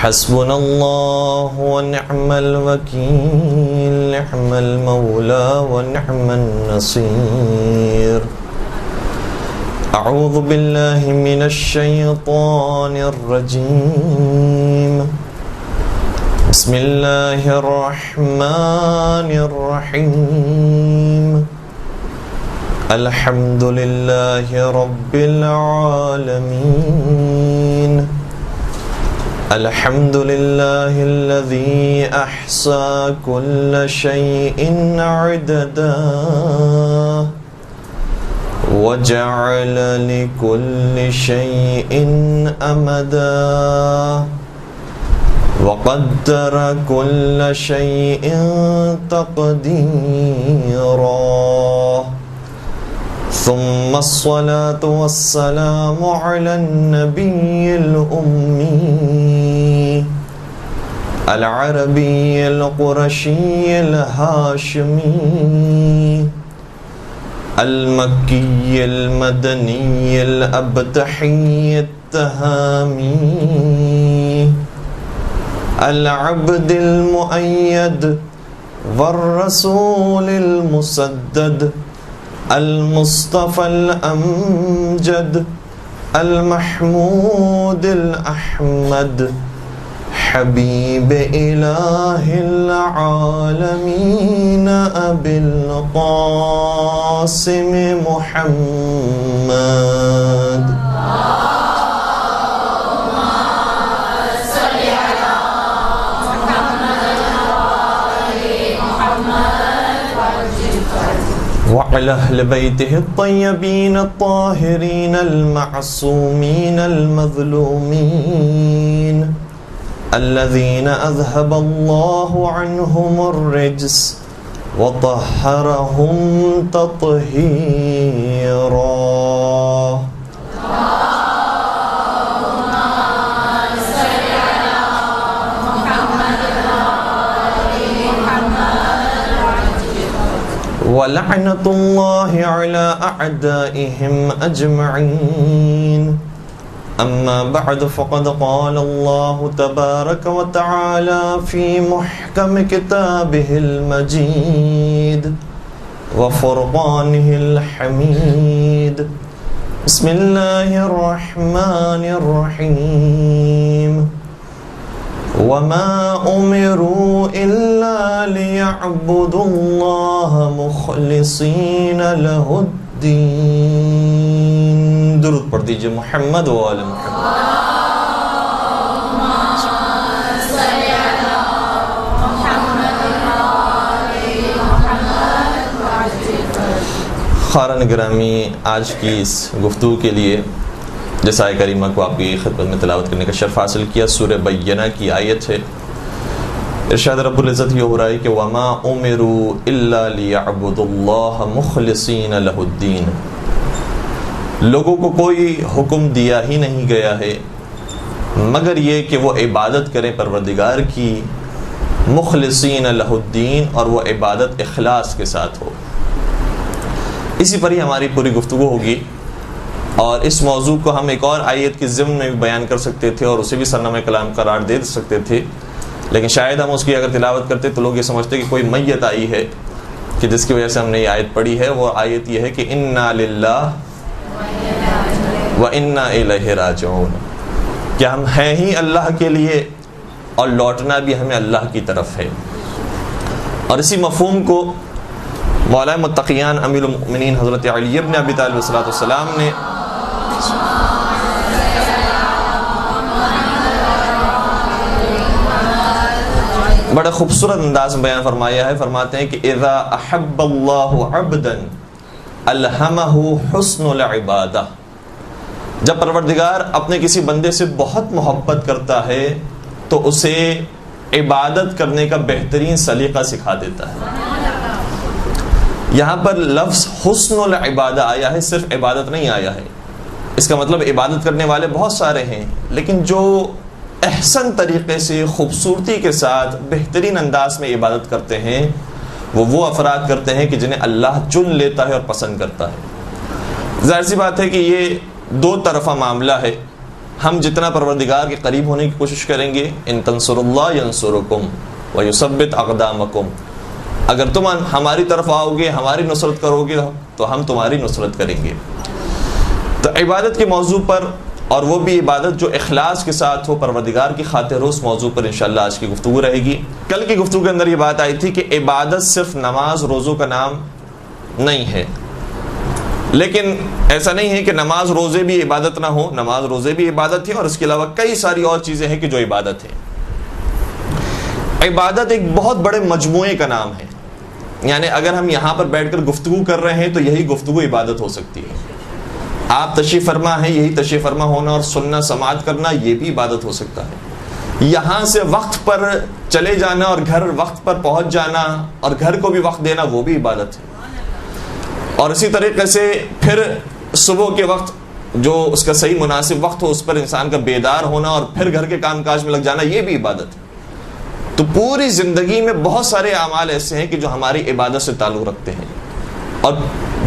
حسبنا الله ونعم الوكيل نعم المولى ونعم النصير أعوذ بالله من الشيطان الرجيم بسم الله الرحمن الرحيم الحمد لله رب العالمين الحمد لله الذي أحصى كل شيء عددا وجعل لكل شيء أمدا وقدر كل شيء تقديرا ثم الصلاة والسلام على النبي الأمي العربي القرشي الهاشمي المكي المدني الأبتحي التهامي العبد المؤيد والرسول المسدد المصطفى الأمجد المحمود الأحمد حبيب إله العالمين أبي القاسم محمد وعلى أهل بيته الطيبين الطاهرين المعصومين المظلومين الذين أذهب الله عنهم الرجس وطهرهم تطهيرا ولعنة الله على أعدائهم أجمعين أما بعد فقد قال الله تبارك وتعالى في محكم كتابه المجيد وفرقانه الحميد بسم الله الرحمن الرحيم وما أمروا إلا ليعبدوا الله مخلصين له الدين درود پڑھ دیجئے محمد و آل محمد خارن گرامی، آج کی اس گفتگو کے لیے جیسا آیہ کریمہ کو آپ کی خدمت میں تلاوت کرنے کا شرف حاصل کیا، سورہ بینہ کی آیت ہے۔ ارشاد رب العزت یہ ہو رہا ہے کہ وَمَا أُمِرُوا إِلَّا لِيَعْبُدُوا اللَّهَ مُخْلِصِينَ لَهُ الدِّينَ، لوگوں کو کوئی حکم دیا ہی نہیں گیا ہے مگر یہ کہ وہ عبادت کریں پروردگار کی، مخلصین لہ الدین، اور وہ عبادت اخلاص کے ساتھ ہو۔ اسی پر ہی ہماری پوری گفتگو ہوگی، اور اس موضوع کو ہم ایک اور آیت کی ضمن میں بھی بیان کر سکتے تھے اور اسے بھی سرنامہ کلام قرار دے سکتے تھے، لیکن شاید ہم اس کی اگر تلاوت کرتے تو لوگ یہ سمجھتے کہ کوئی میت آئی ہے کہ جس کی وجہ سے ہم نے یہ آیت پڑھی ہے۔ وہ آیت یہ ہے کہ انا للہ و انا الیہ راجعون، کہ ہم ہیں ہی اللہ کے لیے اور لوٹنا بھی ہمیں اللہ کی طرف ہے۔ اور اسی مفہوم کو مولا متقیان امیر المؤمنین حضرت علی ابن ابی طالب علیہ السلام نے بڑا خوبصورت انداز میں بیان فرمایا ہے۔ فرماتے ہیں کہ اذا احب اللہ عبدا الہمہ حسن العبادہ، جب پروردگار اپنے کسی بندے سے بہت محبت کرتا ہے تو اسے عبادت کرنے کا بہترین سلیقہ سکھا دیتا ہے۔ یہاں پر لفظ حسن العبادہ آیا ہے، صرف عبادت نہیں آیا ہے۔ اس کا مطلب عبادت کرنے والے بہت سارے ہیں، لیکن جو احسن طریقے سے خوبصورتی کے ساتھ بہترین انداز میں عبادت کرتے ہیں وہ افراد کرتے ہیں کہ جنہیں اللہ چن لیتا ہے اور پسند کرتا ہے۔ ظاہر سی بات ہے کہ یہ دو طرفہ معاملہ ہے۔ ہم جتنا پروردگار کے قریب ہونے کی کوشش کریں گے، ان تنصروا اللہ ینصرکم ویثبت اقدامکم، اگر تم ہماری طرف آؤ گے، ہماری نصرت کرو گے تو ہم تمہاری نصرت کریں گے۔ تو عبادت کے موضوع پر، اور وہ بھی عبادت جو اخلاص کے ساتھ ہو، پروردگار کی خاطر، اس موضوع پر انشاءاللہ آج کی گفتگو رہے گی۔ کل کی گفتگو کے اندر یہ بات آئی تھی کہ عبادت صرف نماز روزوں کا نام نہیں ہے، لیکن ایسا نہیں ہے کہ نماز روزے بھی عبادت نہ ہو، نماز روزے بھی عبادت ہے، اور اس کے علاوہ کئی ساری اور چیزیں ہیں کہ جو عبادت ہے۔ عبادت ایک بہت بڑے مجموعے کا نام ہے، یعنی اگر ہم یہاں پر بیٹھ کر گفتگو کر رہے ہیں تو یہی گفتگو عبادت ہو سکتی ہے۔ آپ تشریف فرما ہیں، یہی تشریف فرما ہونا اور سننا سماعت کرنا یہ بھی عبادت ہو سکتا ہے۔ یہاں سے وقت پر چلے جانا اور گھر وقت پر پہنچ جانا اور گھر کو بھی وقت دینا وہ بھی عبادت ہے۔ اور اسی طریقے سے پھر صبح کے وقت جو اس کا صحیح مناسب وقت ہو اس پر انسان کا بیدار ہونا اور پھر گھر کے کام کاج میں لگ جانا یہ بھی عبادت ہے۔ تو پوری زندگی میں بہت سارے اعمال ایسے ہیں کہ جو ہماری عبادت سے تعلق رکھتے ہیں، اور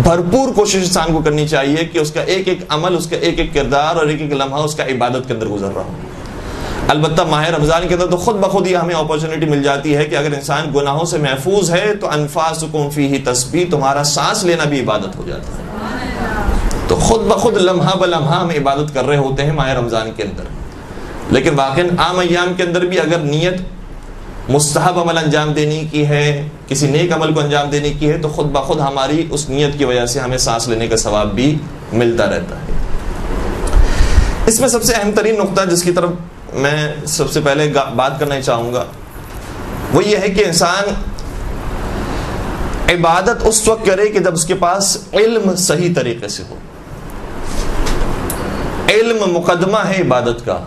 بھرپور کوشش انسان کو کرنی چاہیے کہ اس کا ایک ایک عمل، اس کا ایک ایک کردار اور ایک ایک لمحہ اس کا عبادت کے اندر گزر رہا ہو۔ البتہ ماہ رمضان کے اندر تو خود بخود یہ ہمیں اپرچونٹی مل جاتی ہے کہ اگر انسان گناہوں سے محفوظ ہے تو انفاسکم فیہ تسبیح، تمہارا سانس لینا بھی عبادت ہو جاتا ہے۔ تو خود بخود لمحہ بلمحہ ہم عبادت کر رہے ہوتے ہیں ماہ رمضان کے اندر۔ لیکن واقعاً عام ایام کے اندر بھی اگر نیت مستحب عمل انجام دینے کی ہے، کسی نیک عمل کو انجام دینے کی ہے، تو خود بخود ہماری اس نیت کی وجہ سے ہمیں سانس لینے کا ثواب بھی ملتا رہتا ہے۔ اس میں سب سے اہم ترین نقطہ جس کی طرف میں سب سے پہلے بات کرنا چاہوں گا وہ یہ ہے کہ انسان عبادت اس وقت کرے کہ جب اس کے پاس علم صحیح طریقے سے ہو۔ علم مقدمہ ہے عبادت کا،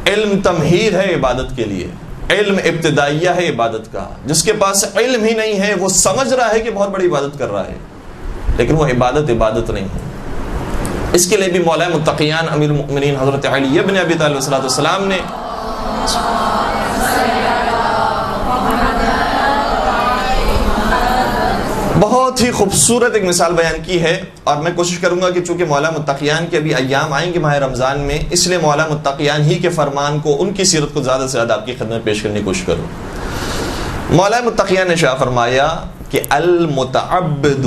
علم تمہید ہے عبادت کے لیے، علم ابتدائیہ ہے عبادت کا۔ جس کے پاس علم ہی نہیں ہے وہ سمجھ رہا ہے کہ بہت بڑی عبادت کر رہا ہے، لیکن وہ عبادت نہیں ہے۔ اس کے لیے بھی مولا متقیان امیر المؤمنین حضرت علی ابن ابی طالب علیہ السلام نے بہت ہی خوبصورت ایک مثال بیان کی ہے، اور میں کوشش کروں گا کہ چونکہ مولا متقیان کے ابھی ایام آئیں گے ماہ رمضان میں، اس لیے مولا متقیان ہی کے فرمان کو، ان کی سیرت کو زیادہ سے زیادہ آپ کی خدمت میں پیش کرنے کی کوشش کروں۔ مولا متقیان نے شاہ فرمایا کہ المتعبد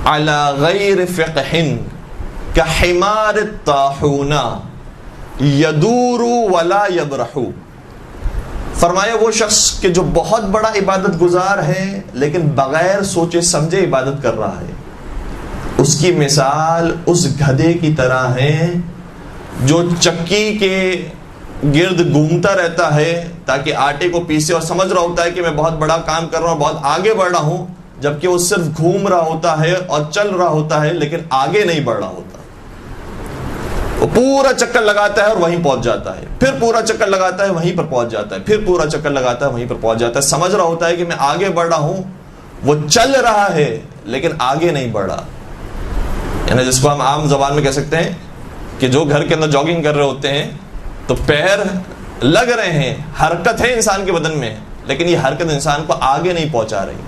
علی غیر فقہ کحمار الطاحون یدور ولا یبرح۔ فرمایا وہ شخص کہ جو بہت بڑا عبادت گزار ہے لیکن بغیر سوچے سمجھے عبادت کر رہا ہے، اس کی مثال اس گدھے کی طرح ہے جو چکی کے گرد گھومتا رہتا ہے تاکہ آٹے کو پیسے، اور سمجھ رہا ہوتا ہے کہ میں بہت بڑا کام کر رہا ہوں، بہت آگے بڑھ رہا ہوں، جبکہ وہ صرف گھوم رہا ہوتا ہے اور چل رہا ہوتا ہے لیکن آگے نہیں بڑھ رہا ہوتا۔ وہ پورا چکر لگاتا ہے اور وہیں پہنچ جاتا ہے، پھر پورا چکر لگاتا ہے وہیں پر پہنچ جاتا ہے، پھر پورا چکر لگاتا ہے وہیں پر پہنچ جاتا ہے۔ سمجھ رہا ہوتا ہے کہ میں آگے بڑھ رہا ہوں، وہ چل رہا ہے لیکن آگے نہیں بڑھ رہا۔ یعنی جس کو ہم عام زبان میں کہہ سکتے ہیں کہ جو گھر کے اندر جاگنگ کر رہے ہوتے ہیں تو پیر لگ رہے ہیں، حرکت ہے انسان کے بدن میں، لیکن یہ حرکت انسان کو آگے نہیں پہنچا رہی۔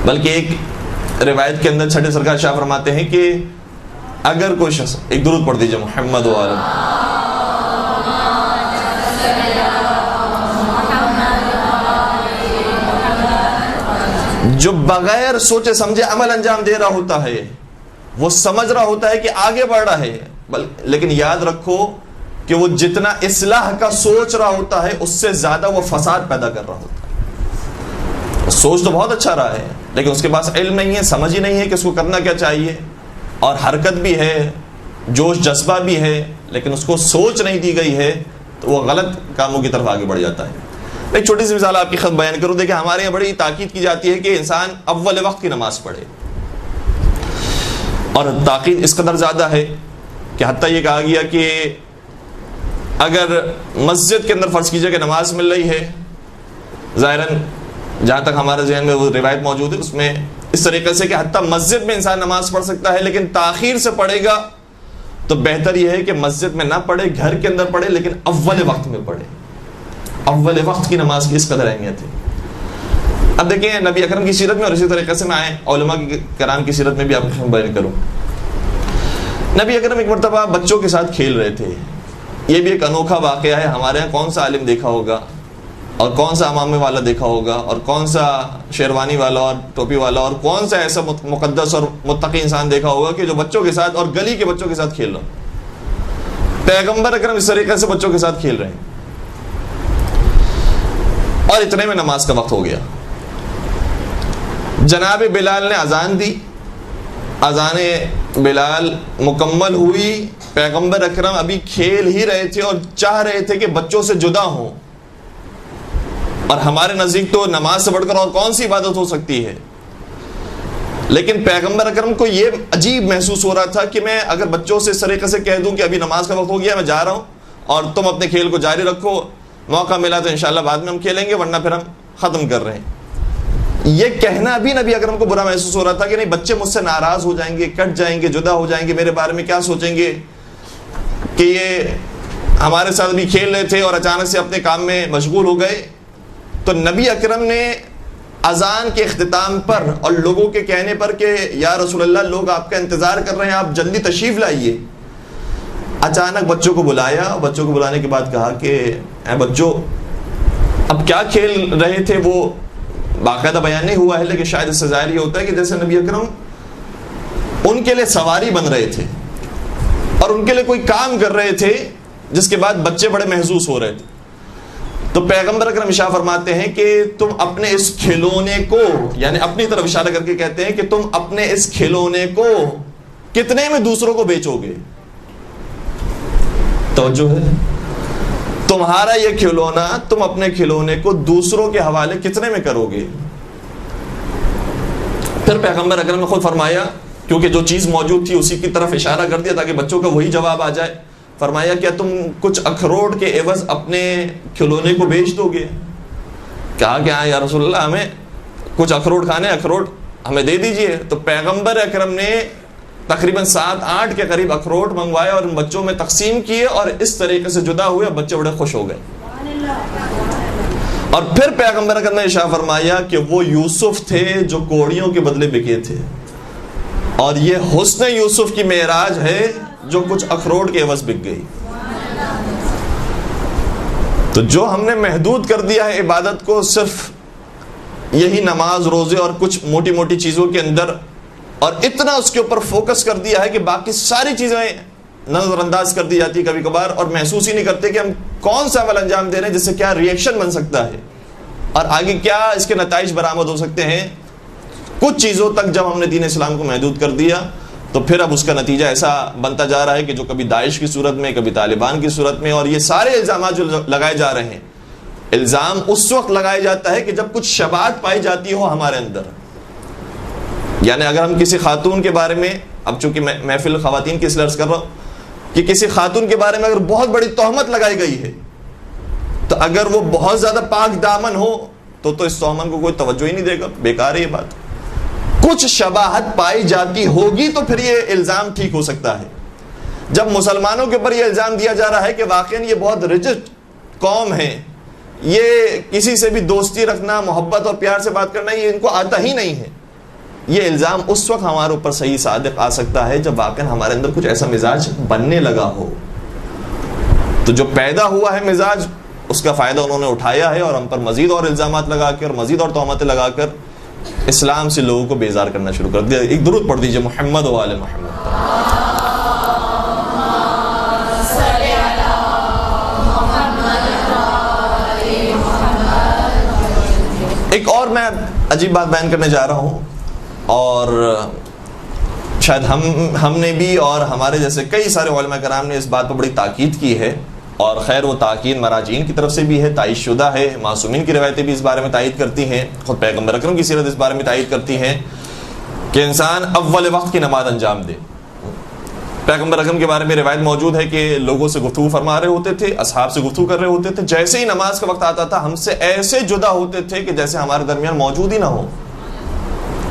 بلکہ ایک روایت کے اندر چھٹے سرکار شاہ فرماتے ہیں کہ اگر کوئی شخص، ایک درود پڑھ دیجئے محمد و آلہ، جو بغیر سوچے سمجھے عمل انجام دے رہا ہوتا ہے، وہ سمجھ رہا ہوتا ہے کہ آگے بڑھ رہا ہے، لیکن یاد رکھو کہ وہ جتنا اصلاح کا سوچ رہا ہوتا ہے اس سے زیادہ وہ فساد پیدا کر رہا ہوتا ہے۔ سوچ تو بہت اچھا رہا ہے لیکن اس کے پاس علم نہیں ہے، سمجھ ہی نہیں ہے کہ اس کو کرنا کیا چاہیے، اور حرکت بھی ہے، جوش جذبہ بھی ہے، لیکن اس کو سوچ نہیں دی گئی ہے تو وہ غلط کاموں کی طرف آگے بڑھ جاتا ہے۔ ایک چھوٹی سی مثال آپ کی خط بیان کروں۔ دیکھیں ہمارے یہاں بڑی تاکید کی جاتی ہے کہ انسان اول وقت کی نماز پڑھے، اور تاکید اس قدر زیادہ ہے کہ حتیٰ یہ کہا گیا کہ اگر مسجد کے اندر فرض کیجئے کہ نماز مل رہی ہے، ظاہراً جہاں تک ہمارے ذہن میں وہ روایت موجود ہے اس میں اس طریقے سے کہ حتیٰ مسجد میں انسان نماز پڑھ سکتا ہے، لیکن تاخیر سے پڑھے گا تو بہتر یہ ہے کہ مسجد میں نہ پڑھے، گھر کے اندر پڑھے، لیکن اول وقت میں پڑھے۔ اول وقت کی نماز کی اس قدر اہمیت ہے۔ اب دیکھیں نبی اکرم کی سیرت میں، اور اسی طریقے سے میں علماء کرام کی سیرت میں بھی آپ کو بیان کروں۔ نبی اکرم ایک مرتبہ بچوں کے ساتھ کھیل رہے تھے. یہ بھی ایک انوکھا واقعہ ہے. ہمارے یہاں کون سا عالم دیکھا ہوگا اور کون سا امامے والا دیکھا ہوگا اور کون سا شیروانی والا اور ٹوپی والا اور کون سا ایسا مقدس اور متقی انسان دیکھا ہوگا کہ جو بچوں کے ساتھ اور گلی کے بچوں کے ساتھ کھیل رہا ہو. پیغمبر اکرم اس طریقے سے بچوں کے ساتھ کھیل رہے ہیں اور اتنے میں نماز کا وقت ہو گیا. جناب بلال نے اذان دی. اذان بلال مکمل ہوئی. پیغمبر اکرم ابھی کھیل ہی رہے تھے اور چاہ رہے تھے کہ بچوں سے جدا ہوں. اور ہمارے نزدیک تو نماز سے بڑھ کر اور کون سی عبادت ہو سکتی ہے. لیکن پیغمبر اکرم کو یہ عجیب محسوس ہو رہا تھا کہ میں اگر بچوں سے اس طریقے سے کہہ دوں کہ ابھی نماز کا وقت ہو گیا, میں جا رہا ہوں اور تم اپنے کھیل کو جاری رکھو, موقع ملا تو انشاءاللہ بعد میں ہم کھیلیں گے ورنہ پھر ہم ختم کر رہے ہیں. یہ کہنا بھی نبی اکرم کو برا محسوس ہو رہا تھا کہ نہیں, بچے مجھ سے ناراض ہو جائیں گے, کٹ جائیں گے, جدا ہو جائیں گے, میرے بارے میں کیا سوچیں گے کہ یہ ہمارے ساتھ بھی کھیل رہے تھے اور اچانک سے اپنے کام میں مشغول ہو گئے. تو نبی اکرم نے اذان کے اختتام پر اور لوگوں کے کہنے پر کہ یا رسول اللہ لوگ آپ کا انتظار کر رہے ہیں, آپ جلدی تشریف لائیے, اچانک بچوں کو بلایا. بچوں کو بلانے کے بعد کہا کہ اے بچوں, اب کیا کھیل رہے تھے وہ باقاعدہ بیان نہیں ہوا ہے, لیکن شاید اس سے ظاہر یہ ہوتا ہے کہ جیسے نبی اکرم ان کے لیے سواری بن رہے تھے اور ان کے لیے کوئی کام کر رہے تھے جس کے بعد بچے بڑے محظوظ ہو رہے تھے. تو پیغمبر اکرم اشارہ فرماتے ہیں کہ تم اپنے اس کھلونے کو, یعنی اپنی طرف اشارہ کر کے کہتے ہیں کہ تم اپنے اس کھلونے کو کتنے میں دوسروں کو بیچو گے. توجہ ہے, تمہارا یہ کھلونا, تم اپنے کھلونے کو دوسروں کے حوالے کتنے میں کرو گے. پھر پیغمبر اکرم نے خود فرمایا, کیونکہ جو چیز موجود تھی اسی کی طرف اشارہ کر دیا تاکہ بچوں کا وہی جواب آ جائے. فرمایا کیا تم کچھ اخروٹ کے عوض اپنے کھلونے کو بیچ دو گے. کہا کہ ہاں یا رسول اللہ, ہمیں کچھ اخروٹ کھانے, اخروٹ ہمیں دے دیجئے. تو پیغمبر اکرم نے تقریباً 7-8 کے قریب اخروٹ منگوائے اور ان بچوں میں تقسیم کیے اور اس طریقے سے جدا ہوئے. بچے بڑے خوش ہو گئے. اور پھر پیغمبر اکرم نے ارشاد فرمایا کہ وہ یوسف تھے جو کوڑیوں کے بدلے بکے تھے, اور یہ حسن یوسف کی معراج ہے جو کچھ اخروٹ کے عوض بک گئی. تو جو ہم نے محدود کر دیا ہے عبادت کو صرف یہی نماز, روزے اور کچھ موٹی موٹی چیزوں کے اندر, اور اتنا اس کے اوپر فوکس کر دیا ہے کہ باقی ساری چیزیں نظر انداز کر دی جاتی کبھی کبھار, اور محسوس ہی نہیں کرتے کہ ہم کون سا عمل انجام دے رہے ہیں جس سے کیا ریئیکشن بن سکتا ہے اور آگے کیا اس کے نتائج برآمد ہو سکتے ہیں. کچھ چیزوں تک جب ہم نے دین اسلام کو محدود کر دیا تو پھر اب اس کا نتیجہ ایسا بنتا جا رہا ہے کہ جو کبھی داعش کی صورت میں, کبھی طالبان کی صورت میں, اور یہ سارے الزامات جو لگائے جا رہے ہیں, الزام اس وقت لگایا جاتا ہے کہ جب کچھ شبہات پائی جاتی ہو ہمارے اندر. یعنی اگر ہم کسی خاتون کے بارے میں, اب چونکہ میں محفل خواتین کی اس لیے عرض کر رہا ہوں کہ کسی خاتون کے بارے میں اگر بہت بڑی تہمت لگائی گئی ہے تو اگر وہ بہت زیادہ پاک دامن ہو تو اس تہمت کو کوئی توجہ ہی نہیں دے گا, بیکار ہے یہ بات. کچھ شباہت پائی جاتی ہوگی تو پھر یہ الزام ٹھیک ہو سکتا ہے. جب مسلمانوں کے اوپر یہ الزام دیا جا رہا ہے کہ واقعاً یہ بہت رجٹ قوم ہے, یہ کسی سے بھی دوستی رکھنا, محبت اور پیار سے بات کرنا یہ ان کو آتا ہی نہیں ہے, یہ الزام اس وقت ہمارے اوپر صحیح صادق آ سکتا ہے جب واقعاً ہمارے اندر کچھ ایسا مزاج بننے لگا ہو. تو جو پیدا ہوا ہے مزاج, اس کا فائدہ انہوں نے اٹھایا ہے اور ہم پر مزید اور الزامات لگا کر, مزید اور تہمتیں لگا کر اسلام سے لوگوں کو بیزار کرنا شروع کر دیا. ایک درود پڑھ دیجئے محمد و آل محمد. ایک اور میں عجیب بات بیان کرنے جا رہا ہوں, اور شاید ہم نے بھی اور ہمارے جیسے کئی سارے علماء کرام نے اس بات پر بڑی تاکید کی ہے, اور خیر وہ تاکید مراجعین کی طرف سے بھی ہے, تائید شدہ ہے, معصومین کی روایتیں بھی اس بارے میں تائید کرتی ہیں, خود پیغمبر اکرم کی سیرت اس بارے میں تائید کرتی ہیں کہ انسان اول وقت کی نماز انجام دے. پیغمبر اکرم کے بارے میں روایت موجود ہے کہ لوگوں سے گفتگو فرما رہے ہوتے تھے, اصحاب سے گفتگو کر رہے ہوتے تھے, جیسے ہی نماز کا وقت آتا تھا ہم سے ایسے جدا ہوتے تھے کہ جیسے ہمارے درمیان موجود ہی نہ ہو.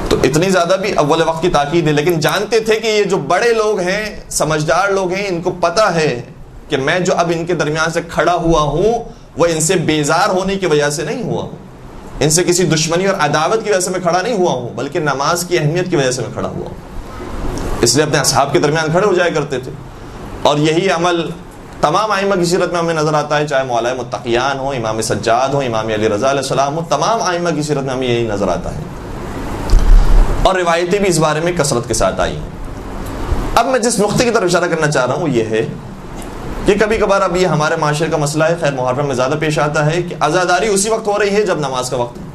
تو اتنی زیادہ بھی اول وقت کی تاکید ہے, لیکن جانتے تھے کہ یہ جو بڑے لوگ ہیں, سمجھدار لوگ ہیں, ان کو پتہ ہے کہ میں جو اب ان کے درمیان سے کھڑا ہوا ہوں وہ ان سے بیزار ہونے کی وجہ سے نہیں ہوا ہوں, ان سے کسی دشمنی اور عداوت کی وجہ سے میں کھڑا نہیں ہوا ہوں, بلکہ نماز کی اہمیت کی وجہ سے میں کھڑا ہوا ہوں. اس لیے اپنے اصحاب کے درمیان کھڑے ہو جایا کرتے تھے. اور یہی عمل تمام ائمہ کی سیرت میں ہمیں نظر آتا ہے, چاہے مولا متقیان ہو, امام سجاد ہو, امام علی رضا علیہ السلام ہو, تمام ائمہ کی سیرت میں ہمیں یہی نظر آتا ہے. اور روایتیں بھی اس بارے میں کثرت کے ساتھ آئی ہیں. اب میں جس نقطے کی طرف اشارہ کرنا چاہ رہا ہوں وہ یہ ہے کہ کبھی کبھار اب یہ ہمارے معاشرے کا مسئلہ ہے, خیر محرم میں زیادہ پیش آتا ہے, کہ عزاداری اسی وقت ہو رہی ہے جب نماز کا وقت ہے.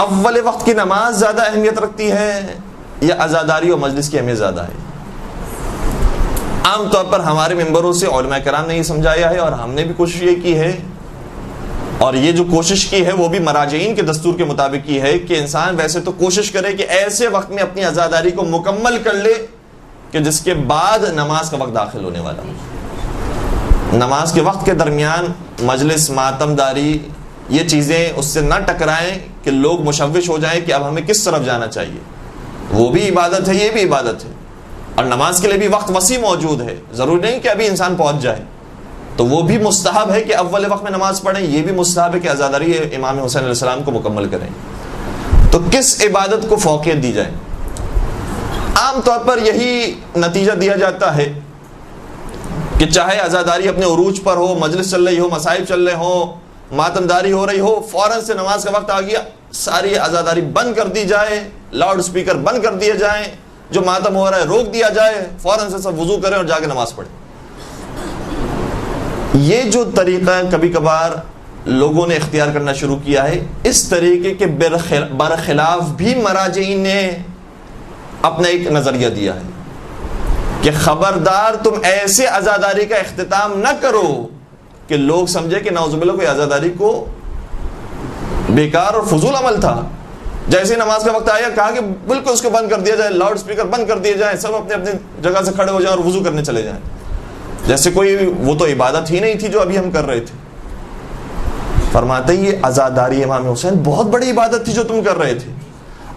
اول وقت کی نماز زیادہ اہمیت رکھتی ہے یا عزاداری اور مجلس کی اہمیت زیادہ ہے؟ عام طور پر ہمارے ممبروں سے علماء کرام نے یہ سمجھایا ہے, اور ہم نے بھی کوشش یہ کی ہے, اور یہ جو کوشش کی ہے وہ بھی مراجعین کے دستور کے مطابق کی ہے, کہ انسان ویسے تو کوشش کرے کہ ایسے وقت میں اپنی عزاداری کو مکمل کر لے کہ جس کے بعد نماز کا وقت داخل ہونے والا ہو. نماز کے وقت کے درمیان مجلس, ماتم داری, یہ چیزیں اس سے نہ ٹکرائیں کہ لوگ مشوش ہو جائیں کہ اب ہمیں کس طرف جانا چاہیے. وہ بھی عبادت ہے, یہ بھی عبادت ہے, اور نماز کے لیے بھی وقت وسیع موجود ہے. ضروری نہیں کہ ابھی انسان پہنچ جائے, تو وہ بھی مستحب ہے کہ اول وقت میں نماز پڑھیں, یہ بھی مستحب ہے کہ عزاداری امام حسین علیہ السلام کو مکمل کریں. تو کس عبادت کو فوقیت دی جائے؟ عام طور پر یہی نتیجہ دیا جاتا ہے کہ چاہے عزاداری اپنے عروج پر ہو, مجلس چل رہی ہو, مصائب چل رہے ہوں, ماتمداری ہو رہی ہو, فوراً سے نماز کا وقت آ گیا, ساری عزاداری بند کر دی جائے, لاؤڈ سپیکر بند کر دیے جائیں, جو ماتم ہو رہا ہے روک دیا جائے, فوراً سے سب وضو کریں اور جا کے نماز پڑھیں. یہ جو طریقہ کبھی کبھار لوگوں نے اختیار کرنا شروع کیا ہے, اس طریقے کے برخلاف بھی مراجعین نے اپنا ایک نظریہ دیا ہے کہ خبردار تم ایسے عزاداری کا اختتام نہ کرو کہ لوگ سمجھے کہ نعوذ باللہ کوئی عزاداری کو بیکار اور فضول عمل تھا. جیسے نماز کا وقت آیا کہا کہ بالکل اس کو بند کر دیا جائے, لاؤڈ سپیکر بند کر دیے جائیں, سب اپنے اپنے جگہ سے کھڑے ہو جائیں اور وضو کرنے چلے جائیں, جیسے کوئی وہ تو عبادت ہی نہیں تھی جو ابھی ہم کر رہے تھے. فرماتے ہیں یہ عزاداری امام حسین بہت بڑی عبادت تھی جو تم کر رہے تھے.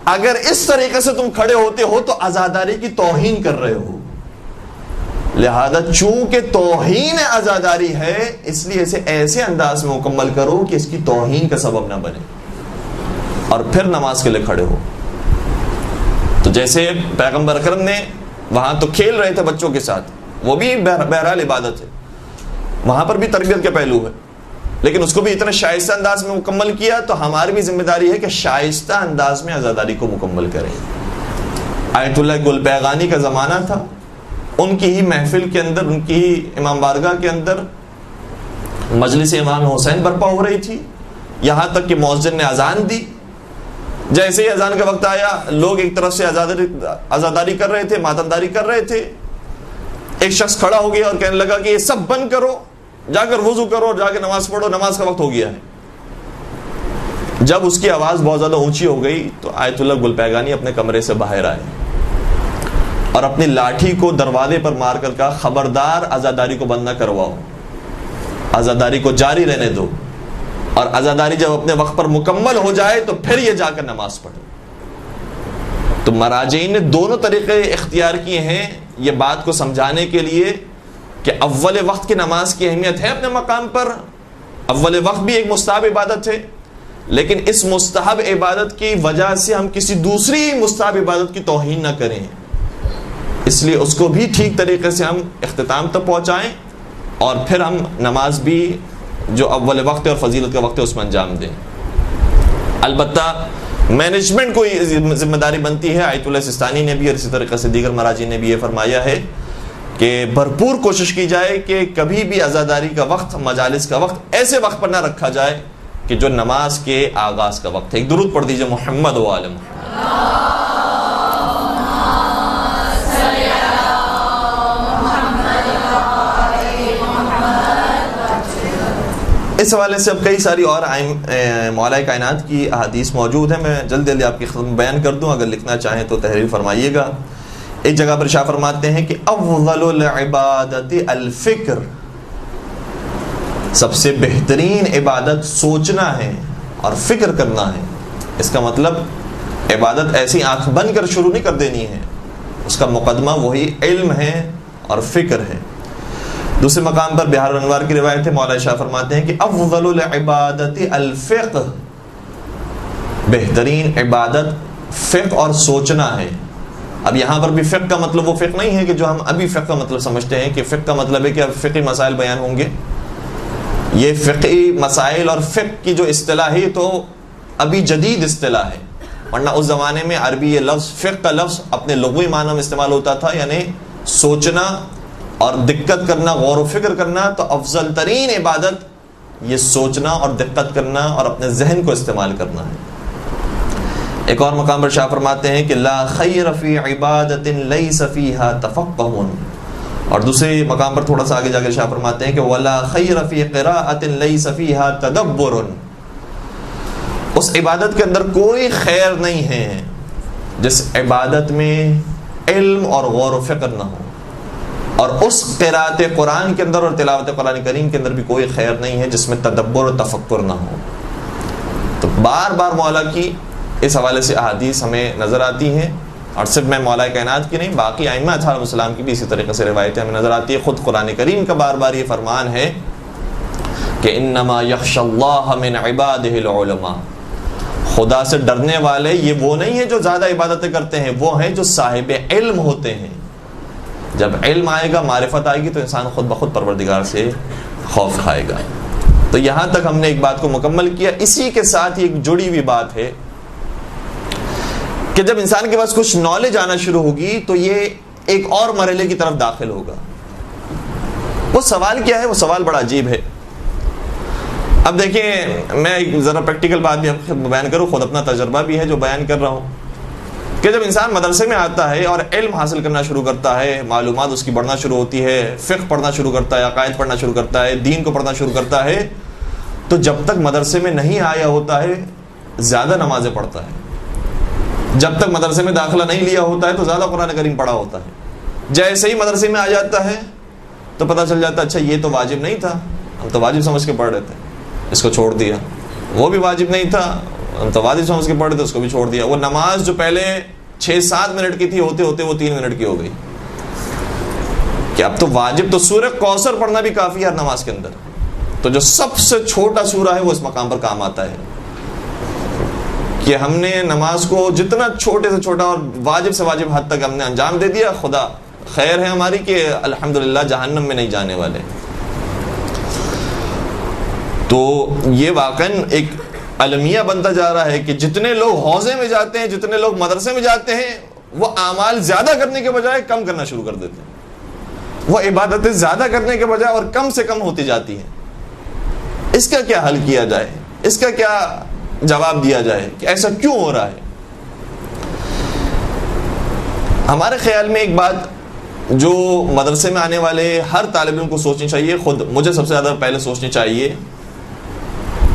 اگر اس طریقے سے تم کھڑے ہوتے ہو تو عزاداری کی توہین کر رہے ہو. لہذا چونکہ توہین عزاداری ہے, اس لیے اسے ایسے انداز میں مکمل کرو کہ اس کی توہین کا سبب نہ بنے, اور پھر نماز کے لیے کھڑے ہو. تو جیسے پیغمبر اکرم نے وہاں تو کھیل رہے تھے بچوں کے ساتھ, وہ بھی بہرحال عبادت ہے, وہاں پر بھی تربیت کے پہلو ہے, لیکن اس کو بھی اتنے شائستہ انداز میں مکمل کیا. تو ہماری بھی ذمہ داری ہے کہ شائستہ انداز میں عزاداری کو مکمل کریں. آیت اللہ گل بیغانی کا زمانہ تھا, ان کی ہی محفل کے اندر, ان کی ہی امام بارگاہ کے اندر مجلس امام حسین برپا ہو رہی تھی, یہاں تک کہ مؤذن نے اذان دی. جیسے ہی اذان کا وقت آیا, لوگ ایک طرف سے عزاداری کر رہے تھے, ماتمداری کر رہے تھے. ایک شخص کھڑا ہو گیا اور کہنے لگا کہ یہ سب بند کرو, جا کر وضو کرو اور جا کے نماز پڑھو, نماز کا وقت ہو گیا ہے. جب اس کی آواز بہت زیادہ اونچی ہو گئی تو آیت اللہ گل پیغانی اپنے کمرے سے باہر آئے اور اپنی لاٹھی کو دروازے پر مار کر کہا, خبردار عزاداری کو بند نہ کرواؤ, عزاداری کو جاری رہنے دو, اور عزاداری جب اپنے وقت پر مکمل ہو جائے تو پھر یہ جا کر نماز پڑھو. تو مراجعین نے دونوں طریقے اختیار کیے ہیں یہ بات کو سمجھانے کے لیے کہ اول وقت کی نماز کی اہمیت ہے اپنے مقام پر. اول وقت بھی ایک مستحب عبادت ہے, لیکن اس مستحب عبادت کی وجہ سے ہم کسی دوسری مستحب عبادت کی توہین نہ کریں, اس لیے اس کو بھی ٹھیک طریقے سے ہم اختتام تک پہنچائیں, اور پھر ہم نماز بھی جو اول وقت اور فضیلت کا وقت ہے اس میں انجام دیں. البتہ مینجمنٹ کو ذمہ داری بنتی ہے. آیت اللہ سستانی نے بھی اور اسی طریقے سے دیگر مراجع نے بھی یہ فرمایا ہے کہ بھرپور کوشش کی جائے کہ کبھی بھی عزاداری کا وقت, مجالس کا وقت ایسے وقت پر نہ رکھا جائے کہ جو نماز کے آغاز کا وقت ہے. ایک درود پڑھ دیجئے محمد و آل محمد. اس حوالے سے اب کئی ساری اور مولا کائنات کی احادیث موجود ہیں, میں جلدی جلدی آپ کی خدمت بیان کر دوں, اگر لکھنا چاہیں تو تحریر فرمائیے گا. ایک جگہ پر شاہ فرماتے ہیں کہ افضل العبادت الفکر, سب سے بہترین عبادت سوچنا ہے اور فکر کرنا ہے. اس کا مطلب عبادت ایسی آنکھ بند کر شروع نہیں کر دینی ہے, اس کا مقدمہ وہی علم ہے اور فکر ہے. دوسرے مقام پر بہار الانوار کی روایت ہے, مولانا شاہ فرماتے ہیں کہ افضل العبادت الفقہ, بہترین عبادت فقہ اور سوچنا ہے. اب یہاں پر بھی فقہ کا مطلب وہ فقہ نہیں ہے کہ جو ہم ابھی فقہ کا مطلب سمجھتے ہیں کہ فقہ کا مطلب ہے کہ اب فقہی مسائل بیان ہوں گے. یہ فقہی مسائل اور فقہ کی جو اصطلاح ہے تو ابھی جدید اصطلاح ہے، ورنہ اس زمانے میں عربی یہ لفظ فقہ کا لفظ اپنے لغوی معنی میں استعمال ہوتا تھا، یعنی سوچنا اور دقت کرنا، غور و فکر کرنا. تو افضل ترین عبادت یہ سوچنا اور دقت کرنا اور اپنے ذہن کو استعمال کرنا ہے. ایک اور مقام پر شاہ فرماتے ہیں کہ لا خیر فی عبادت لیس فیہا تفقہ، اور دوسرے مقام پر تھوڑا سا آگے جا کے شاہ فرماتے ہیں کہ ولا خیر فی قراءۃ لیس فیہا تدبر، اس عبادت کے اندر کوئی خیر نہیں ہے جس عبادت میں علم اور غور و فکر نہ ہو، اور اس قراءت قرآن کے اندر اور تلاوت قرآن کریم کے اندر بھی کوئی خیر نہیں ہے جس میں تدبر و تفکر نہ ہو. تو بار بار مولا کی اس حوالے سے احادیث ہمیں نظر آتی ہیں، اور صرف میں مولا کائنات کی نہیں، باقی ائمہ علیہ السلام کی بھی اسی طریقے سے روایتیں ہمیں نظر آتی ہے. خود قرآن کریم کا بار بار یہ فرمان ہے کہ انما یخشی اللہ من عبادہ العلماء، خدا سے ڈرنے والے یہ وہ نہیں ہیں جو زیادہ عبادتیں کرتے ہیں، وہ ہیں جو صاحب علم ہوتے ہیں. جب علم آئے گا، معرفت آئے گی، تو انسان خود بخود پروردگار سے خوف کھائے گا. تو یہاں تک ہم نے ایک بات کو مکمل کیا. اسی کے ساتھ ہی ایک جڑی ہوئی بات ہے کہ جب انسان کے پاس کچھ نالج آنا شروع ہوگی تو یہ ایک اور مرحلے کی طرف داخل ہوگا. وہ سوال کیا ہے؟ وہ سوال بڑا عجیب ہے. اب دیکھیں، میں ایک ذرا پریکٹیکل بات بھی بیان کروں، خود اپنا تجربہ بھی ہے جو بیان کر رہا ہوں، کہ جب انسان مدرسے میں آتا ہے اور علم حاصل کرنا شروع کرتا ہے، معلومات اس کی بڑھنا شروع ہوتی ہے، فقہ پڑھنا شروع کرتا ہے، عقائد پڑھنا شروع کرتا ہے، دین کو پڑھنا شروع کرتا ہے، تو جب تک مدرسے میں نہیں آیا ہوتا ہے زیادہ نمازیں پڑھتا ہے. جب تک مدرسے میں داخلہ نہیں لیا ہوتا ہے تو زیادہ قرآن کریم پڑھا ہوتا ہے. جیسے ہی مدرسے میں آ جاتا ہے تو پتہ چل جاتا ہے اچھا یہ تو واجب نہیں تھا، ہم تو واجب سمجھ کے پڑھ رہے تھے، اس کو چھوڑ دیا. وہ بھی واجب نہیں تھا، ہم تو واجب سمجھ کے پڑھ رہے تھے، اس کو بھی چھوڑ دیا. وہ نماز جو پہلے 6-7 منٹ کی تھی، ہوتے ہوتے وہ 3 منٹ کی ہو گئی. کہ اب تو واجب تو سورہ کوثر پڑھنا بھی کافی ہے ہر نماز کے اندر. تو جو سب سے چھوٹا سورہ ہے وہ اس مقام پر کام آتا ہے کہ ہم نے نماز کو جتنا چھوٹے سے چھوٹا اور واجب سے واجب حد تک ہم نے انجام دے دیا. خدا خیر ہے ہماری کہ الحمدللہ جہنم میں نہیں جانے والے. تو یہ واقعاً ایک المیہ بنتا جا رہا ہے کہ جتنے لوگ حوضے میں جاتے ہیں، جتنے لوگ مدرسے میں جاتے ہیں، وہ اعمال زیادہ کرنے کے بجائے کم کرنا شروع کر دیتے ہیں. وہ عبادتیں زیادہ کرنے کے بجائے اور کم سے کم ہوتی جاتی ہیں. اس کا کیا حل کیا جائے؟ اس کا کیا جواب دیا جائے کہ ایسا کیوں ہو رہا ہے؟ ہمارے خیال میں ایک بات جو مدرسے میں آنے والے ہر طالب علم کو سوچنی چاہیے، خود مجھے سب سے زیادہ پہلے سوچنی چاہیے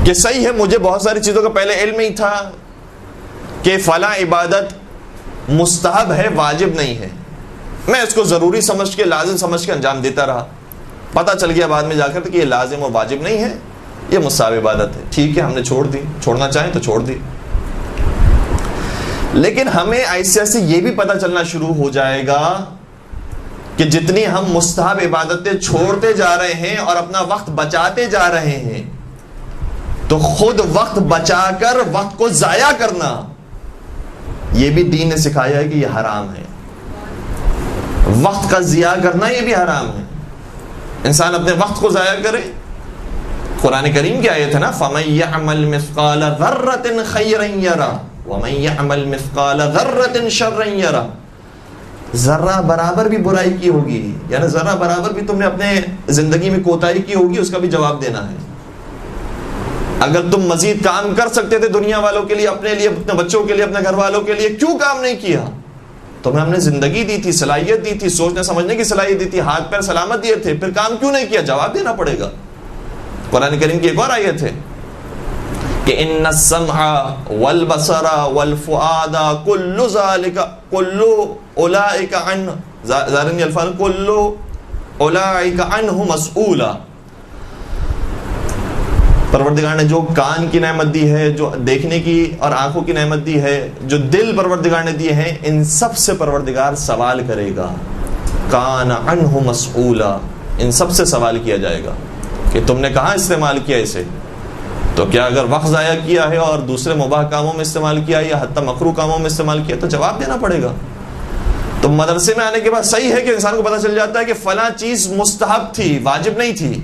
کہ صحیح ہے مجھے بہت ساری چیزوں کا پہلے علم ہی تھا کہ فلاں عبادت مستحب ہے، واجب نہیں ہے، میں اس کو ضروری سمجھ کے، لازم سمجھ کے انجام دیتا رہا. پتہ چل گیا بعد میں جا کر کہ یہ لازم اور واجب نہیں ہے، یہ مستحب عبادت ہے. ٹھیک ہے، ہم نے چھوڑ دی، چھوڑنا چاہیں تو چھوڑ دی. لیکن ہمیں ایسے ایسے یہ بھی پتہ چلنا شروع ہو جائے گا کہ جتنی ہم مستحب عبادتیں چھوڑتے جا رہے ہیں اور اپنا وقت بچاتے جا رہے ہیں، تو خود وقت بچا کر وقت کو ضائع کرنا یہ بھی دین نے سکھایا ہے کہ یہ حرام ہے. وقت کا ضیاع کرنا یہ بھی حرام ہے. انسان اپنے وقت کو ضائع کرے. قرآن کریم کی آیت ہے نا، فَمَن يَعْمَلْ مِثْقَالَ ذَرَّةٍ خَيْرًا يَرَهُ وَمَن يَعْمَلْ مِثْقَالَ ذَرَّةٍ شَرًّا يَرَهُ. ذرہ برابر بھی برائی کی ہوگی، یعنی ذرہ برابر بھی تم نے اپنے زندگی میں کوتاہی کی ہوگی، اس کا بھی جواب دینا ہے. اگر تم مزید کام کر سکتے تھے دنیا والوں کے لیے، اپنے لیے، اپنے بچوں کے لیے، اپنے گھر والوں کے لیے، کیوں کام نہیں کیا؟ تمہیں ہم نے زندگی دی تھی، صلاحیت دی تھی، سوچنے سمجھنے کی صلاحیت دی تھی، ہاتھ پیر سلامت دیے تھے، پھر کام کیوں نہیں کیا؟ جواب دینا پڑے گا. قرآن کریم کی ایک اور آیت ہے کہ ان السمع والبصر والفؤاد كل ذلك كل اولئک عنہ ظاہرین الفاظ كل اولئک عنہ مسئولا. پروردگار نے جو کان کی نعمت دی ہے، جو دیکھنے کی اور آنکھوں کی نعمت دی ہے، جو دل پروردگار نے دیے ہیں، ان سب سے پروردگار سوال کرے گا. کان عنہ مسئولا، ان سب سے سوال کیا جائے گا کہ تم نے کہاں استعمال کیا اسے. تو کیا اگر وقت ضائع کیا ہے اور دوسرے مباح کاموں میں استعمال کیا یا حتی مکروہ کاموں میں استعمال کیا تو جواب دینا پڑے گا. تو مدرسے میں آنے کے بعد صحیح ہے کہ انسان کو پتہ چل جاتا ہے کہ فلاں چیز مستحب تھی، واجب نہیں تھی،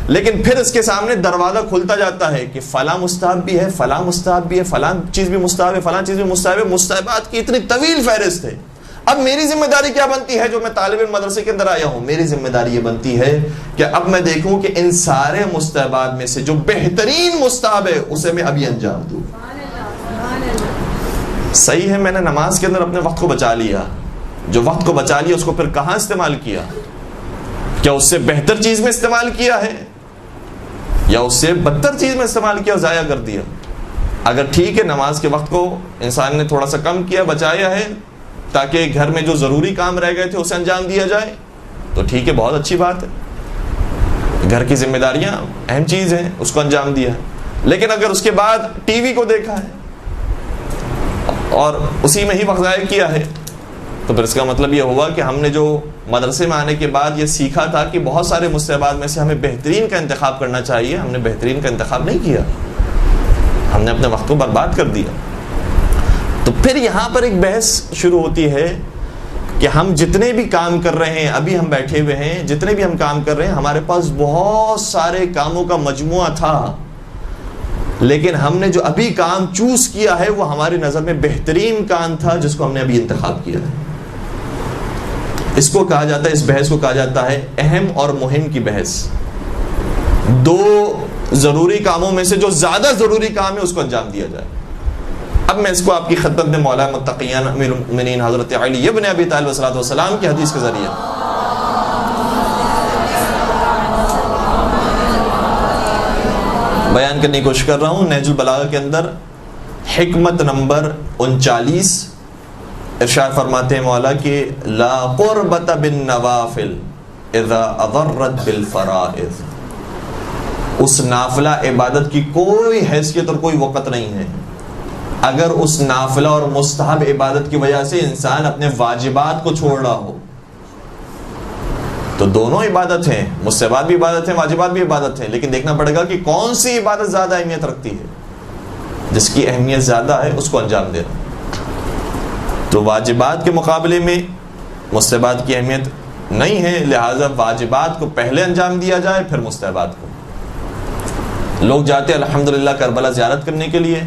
لیکن پھر اس کے سامنے دروازہ کھلتا جاتا ہے کہ فلاں مستحب بھی ہے، فلاں مستحب بھی ہے، فلاں چیز بھی مستحب ہے، فلاں چیز بھی مستحب ہے، مستحبات کی اتنی طویل فہرست ہے۔ اب میری ذمہ داری کیا بنتی ہے جو میں طالب علم مدرسے کے اندر آیا ہوں؟ میری ذمہ داری یہ بنتی ہے کہ اب میں دیکھوں کہ ان سارے مستحبات میں سے جو بہترین مستحب ہے اسے میں ابھی انجام دوں۔ صحیح ہے، میں نے نماز کے اندر اپنے وقت کو بچا لیا، جو وقت کو بچا لیا اس کو پھر کہاں استعمال کیا؟ کیا اس سے بہتر چیز میں استعمال کیا ہے یا اس سے بدتر چیز میں استعمال کیا، ضائع کر دیا؟ اگر ٹھیک ہے نماز کے وقت کو انسان نے تھوڑا سا کم کیا، بچایا ہے تاکہ گھر میں جو ضروری کام رہ گئے تھے اسے انجام دیا جائے، تو ٹھیک ہے، بہت اچھی بات ہے، گھر کی ذمہ داریاں اہم چیز ہیں، اس کو انجام دیا ہے۔ لیکن اگر اس کے بعد ٹی وی کو دیکھا ہے اور اسی میں ہی وقت ضائع کیا ہے، تو پھر اس کا مطلب یہ ہوا کہ ہم نے جو مدرسے میں آنے کے بعد یہ سیکھا تھا کہ بہت سارے مستحبات میں سے ہمیں بہترین کا انتخاب کرنا چاہیے، ہم نے بہترین کا انتخاب نہیں کیا، ہم نے اپنے وقت کو برباد کر دیا۔ تو پھر یہاں پر ایک بحث شروع ہوتی ہے کہ ہم جتنے بھی کام کر رہے ہیں، ابھی ہم بیٹھے ہوئے ہیں، جتنے بھی ہم کام کر رہے ہیں، ہمارے پاس بہت سارے کاموں کا مجموعہ تھا، لیکن ہم نے جو ابھی کام چوز کیا ہے وہ ہماری نظر میں بہترین کام تھا جس کو ہم نے ابھی انتخاب کیا ہے۔ اس کو کہا جاتا ہے، اس بحث کو کہا جاتا ہے اہم اور مہم کی بحث۔ دو ضروری کاموں میں سے جو زیادہ ضروری کام ہے اس کو انجام دیا جائے۔ اب میں اس کو آپ کی خدمت میں مولا متقیان امیر المؤمنین حضرت علی ابن ابی طالب صلی اللہ علیہ وسلم کی حدیث کے ذریعے بیان کرنے کی کوشش کر رہا ہوں۔ نہج البلاغہ کے اندر حکمت نمبر 39 ارشاد فرماتے ہیں مولا کہ لا قربت بالنوافل اذا اضرت بالفرائض، اس نافلہ عبادت کی کوئی حیثیت اور کوئی وقت نہیں ہے اگر اس نافلہ اور مستحب عبادت کی وجہ سے انسان اپنے واجبات کو چھوڑ رہا ہو۔ تو دونوں عبادت ہیں، مستحبات بھی عبادت ہیں، واجبات بھی عبادت ہیں، لیکن دیکھنا پڑے گا کہ کون سی عبادت زیادہ اہمیت رکھتی ہے، جس کی اہمیت زیادہ ہے اس کو انجام دینا۔ تو واجبات کے مقابلے میں مستحبات کی اہمیت نہیں ہے، لہٰذا واجبات کو پہلے انجام دیا جائے پھر مستحبات کو۔ لوگ جاتے ہیں الحمدللہ کربلا زیارت کرنے کے لیے،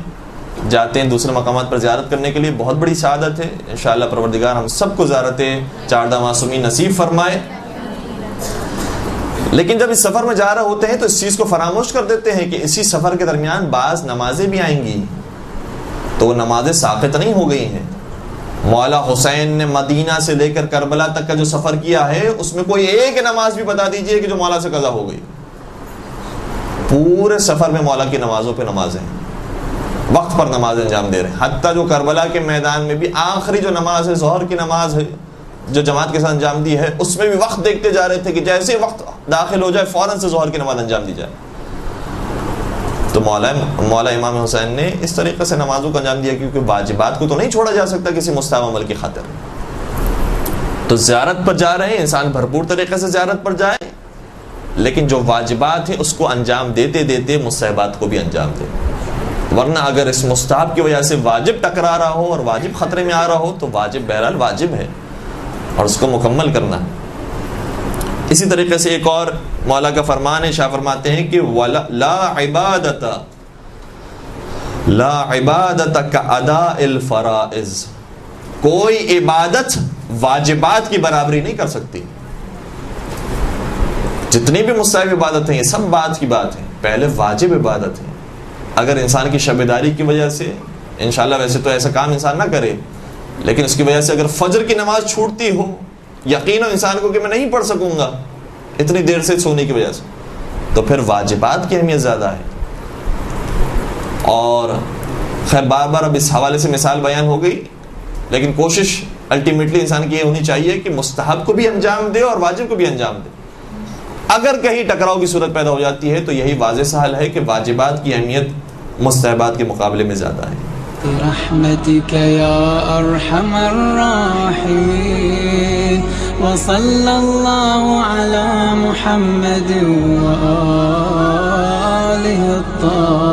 جاتے ہیں دوسرے مقامات پر زیارت کرنے کے لیے، بہت بڑی سعادت ہے، انشاءاللہ پروردگار ہم سب کو زیارت چاردہ معصومین نصیب فرمائے۔ لیکن جب اس سفر میں جا رہے ہوتے ہیں تو اس چیز کو فراموش کر دیتے ہیں کہ اسی سفر کے درمیان بعض نمازیں بھی آئیں گی، تو وہ نمازیں ساقط نہیں ہو گئی ہیں۔ مولا حسین نے مدینہ سے لے کر کربلا تک کا جو سفر کیا ہے اس میں کوئی ایک نماز بھی بتا دیجئے کہ جو مولا سے قضا ہو گئی؟ پورے سفر میں مولا کی نمازوں پہ نمازیں، وقت پر نماز انجام دے رہے ہیں۔ حتیٰ جو کربلا کے میدان میں بھی آخری جو نماز ہے، ظہر کی نماز ہے جو جماعت کے ساتھ انجام دی ہے، اس میں بھی وقت دیکھتے جا رہے تھے کہ جیسے وقت داخل ہو جائے فوراً سے ظہر کی نماز انجام دی جائے۔ تو مولا امام حسین نے اس طریقے سے نمازوں کا انجام دیا، کیونکہ واجبات کو تو نہیں چھوڑا جا سکتا کسی مستحب عمل کی خاطر۔ تو زیارت پر جا رہے ہیں، انسان بھرپور طریقے سے زیارت پر جائے، لیکن جو واجبات ہیں اس کو انجام دیتے دیتے مستحبات کو بھی انجام دے، ورنہ اگر اس مستحب کی وجہ سے واجب ٹکرا رہا ہو اور واجب خطرے میں آ رہا ہو تو واجب بہرحال واجب ہے اور اس کو مکمل کرنا ہے۔ اسی طریقے سے ایک اور مولا کا فرمان ہے، شاہ فرماتے ہیں کہ لا عبادت کاداء الفرائض، کوئی عبادت واجبات کی برابری نہیں کر سکتی۔ جتنی بھی مستحب عبادت ہیں یہ سب بات کی بات ہے، پہلے واجب عبادت ہے۔ اگر انسان کی شبیداری کی وجہ سے، انشاءاللہ ویسے تو ایسا کام انسان نہ کرے، لیکن اس کی وجہ سے اگر فجر کی نماز چھوٹتی ہو، یقیناً انسان کو کہ میں نہیں پڑھ سکوں گا اتنی دیر سے سونے کی وجہ سے، تو پھر واجبات کی اہمیت زیادہ ہے۔ اور خیر بار بار اب اس حوالے سے مثال بیان ہو گئی، لیکن کوشش الٹیمیٹلی انسان کی یہ ہونی چاہیے کہ مستحب کو بھی انجام دے اور واجب کو بھی انجام دے۔ اگر کہیں ٹکراؤ کی صورت پیدا ہو جاتی ہے تو یہی واضح سا حل ہے کہ واجبات کی اہمیت مستحبات کے مقابلے میں زیادہ ہے۔ برحمتك يا أرحم الراحمين وصلى الله على محمد وآله الطاهرين